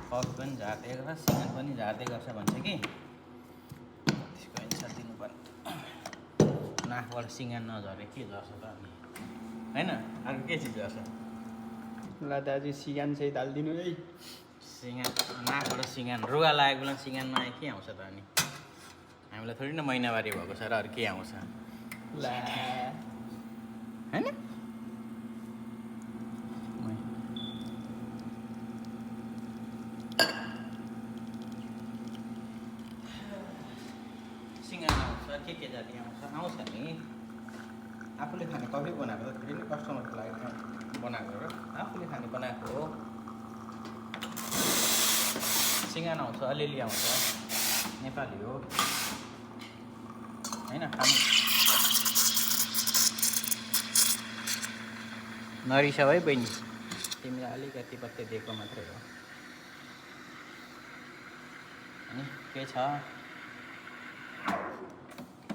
coffee पनि झार्दै गर्छ सिँगान पनि झार्दै गर्छ भन्छ कि त्यसको एन्सर दिनुपर्ने नाकबाट सिँगान नझरे के झर्छ त अनि होइन अर्को के चिज झर्छ ल दाजु सिगान चाहिँ हालिदिनु है सिँगान नाकबाट सिँगान रुगा लागेको बेला सिँगान नआए के आउँछ त अनि हामीलाई थोरै न महिनावारी भएको छ र अरू के आउँछ ला होइन सिँगान आउँछ के जाति आउँछ नि आफूले खाने कफी बनाएको त फेरि कस्टमरको लागि बनाएको र आफूले खाने बनाएको हो सिँगान आउँछ अलिअलि आउँछ नेपाली हो होइन खानु नरिसाउ है बहिनी तिमीलाई अलिकति पत्ते दिएको मात्रै हो अनि के छ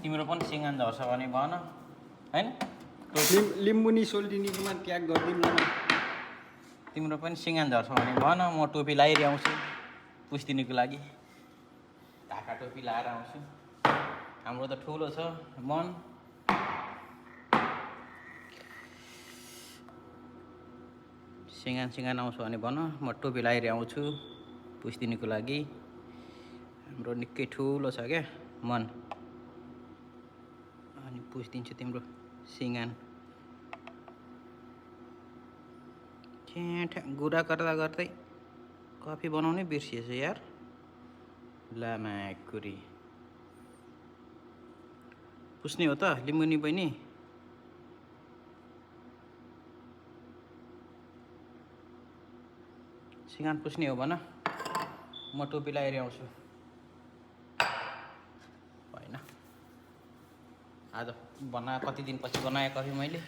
तिम्रो पनि सिँगान झर्छ भने भन होइन लिम्बुनी सोल्टिनीकोमा ट्याग गरिदिउँ न तिम्रो पनि सिँगान झर्छ भने भन म टोपी लगाइरहन्छु पुस्दिनुको लागि ढाका टोपी लगाएर आउँछु हाम्रो त ठुलो छ मन सिँगान आउँछ भने भन म टोपी लगाएर आउँछु पुस्दिनुको लागि हाम्रो निकै ठुलो छ क्या मन अनि पुछिदिन्छु तिम्रो सिँगान कुरा गर्दा गर्दै कफी बनाउनै बिर्सिएछ यार लामा कुरी पुस्ने हो त लिम्बुनी बहिनी सिँगान पुस्ने हो भन म टोपी लगाएर आउँछु होइन आज कति दिनपछि बनाएँ कफी मैले